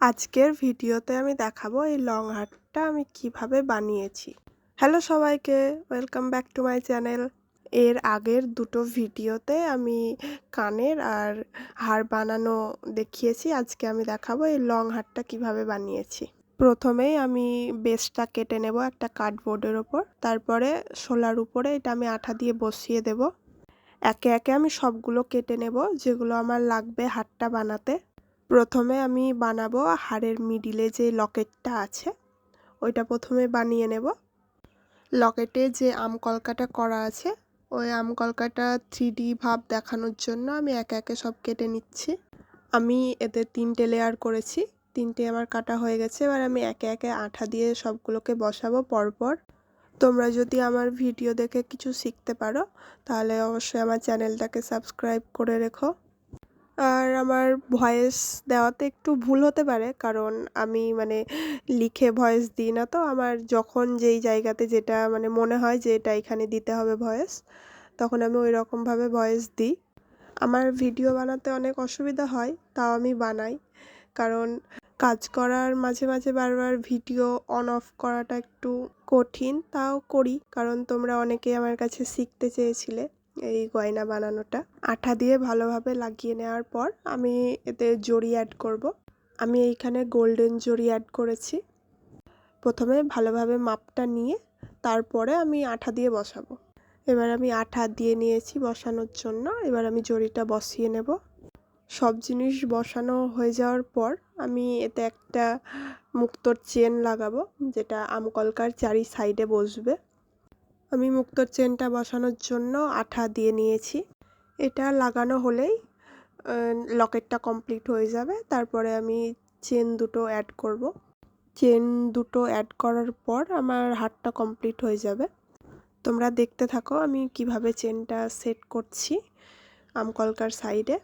আজকের ভিডিওতে আমি দেখাবো এই লং হারটা আমি কিভাবে বানিয়েছি। হ্যালো সবাইকে, welcome back to my channel. এর আগের দুটো ভিডিওতে আমি কানের আর হার বানানো দেখিয়েছি। আজকে আমি দেখাবো এই লং হারটা কিভাবে বানিয়েছি। প্রথমেই আমি বেসটা কেটে নেব একটা কার্ডবোর্ডের ওপর, তারপরে শোলার উপরে এটা আমি আঠা দিয়ে বসিয়ে দেব। একে একে আমি সবগুলো কেটে নেব যেগুলো আমার লাগবে হারটা বানাতে। প্রথমে আমি বানাবো হারের মিডিলে যে লকেটটা আছে ওইটা প্রথমে বানিয়ে নেব। লকেটে যে আমকলকাটা করা আছে ওই আমকলকাটা 3D ভাব দেখানোর জন্য আমি একে একে সব কেটে নিচ্ছি। আমি এতে 3টে লেয়ার করেছি, 3টে আমার কাটা হয়ে গেছে। এবার আমি একে একে আঠা দিয়ে সবগুলোকে বসাবো পরপর। তোমরা যদি আমার ভিডিও দেখে কিছু শিখতে পারো তাহলে অবশ্যই আমার চ্যানেলটাকে সাবস্ক্রাইব করে রেখো। আর আমার ভয়েস দেওয়াতে একটু ভুল হতে পারে, কারণ আমি লিখে ভয়েস দিই না, তো আমার যখন যেই জায়গাতে যেটা মনে হয় যে এটা এখানে দিতে হবে ভয়েস, তখন আমি ওই রকমভাবে ভয়েস দিই। আমার ভিডিও বানাতে অনেক অসুবিধা হয়, তাও আমি বানাই, কারণ কাজ করার মাঝে মাঝে বারবার ভিডিও অন অফ করাটা একটু কঠিন, তাও করি কারণ তোমরা অনেকেই আমার কাছে শিখতে চেয়েছিলে এই গয়না বানানোটা। আঠা দিয়ে ভালোভাবে লাগিয়ে নেওয়ার পর আমি এতে জড়ি অ্যাড করব। আমি এইখানে গোল্ডেন জড়ি অ্যাড করেছি। প্রথমে ভালোভাবে মাপটা নিয়ে তারপরে আমি আঠা দিয়ে বসাবো। এবার আমি আঠা দিয়ে নিয়েছি বসানোর জন্য। এবার আমি জড়িটা বসিয়ে নেব। সব জিনিস বসানো হয়ে যাওয়ার পর আমি এতে একটা মুক্তোর চেন লাগাবো, যেটা আমকলকার চারি সাইডে বসবে। আমি মুক্তোর চেনটা বসানোর জন্য আঠা দিয়ে নিয়েছি। এটা লাগানো হলেই লকেটটা কমপ্লিট হয়ে যাবে। তারপরে আমি চেন দুটো অ্যাড করব। চেন দুটো অ্যাড করার পর আমার হারটা কমপ্লিট হয়ে যাবে। তোমরা দেখতে থাকো আমি কিভাবে চেনটা সেট করছি আমকলকার সাইডে।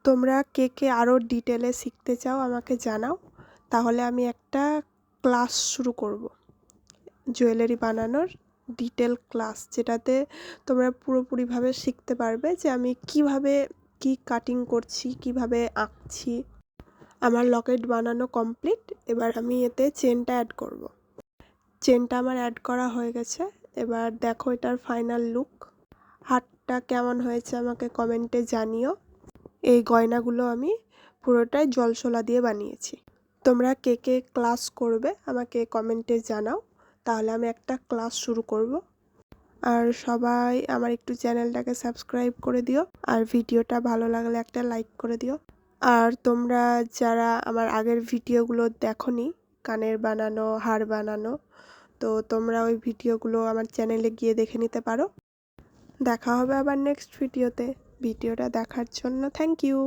তোমরা কে কে আরও ডিটেলে শিখতে চাও আমাকে জানাও, তাহলে আমি একটা ক্লাস শুরু করব, জুয়েলারি বানানোর ডিটেল ক্লাস, যেটাতে তোমরা পুরোপুরিভাবে শিখতে পারবে যে আমি কিভাবে কি কাটিং করছি, কিভাবে আঁকছি। আমার লকেট বানানো কমপ্লিট। এবার আমি এতে চেনটা অ্যাড করব। চেনটা আমার অ্যাড করা হয়ে গেছে। এবার দেখো এটার ফাইনাল লুক। হারটা কেমন হয়েছে আমাকে কমেন্টে জানিও। এই গয়নাগুলো আমি পুরোটাই জলশোলা দিয়ে বানিয়েছি। তোমরা কে কে ক্লাস করবে আমাকে কমেন্টে জানাও, তাহলে আমি একটা ক্লাস শুরু করব। আর সবাই আমার একটু চ্যানেলটাকে সাবস্ক্রাইব করে দিও, আর ভিডিওটা ভালো লাগলে একটা লাইক করে দিও। আর তোমরা যারা আমার আগের ভিডিওগুলো দেখোনি, কানের বানানো, হার বানানো, তো তোমরা ওই ভিডিওগুলো আমার চ্যানেলে গিয়ে দেখে নিতে পারো। দেখা হবে আবার নেক্সট ভিডিওতে। ভিডিওটা দেখার জন্য থ্যাংক ইউ।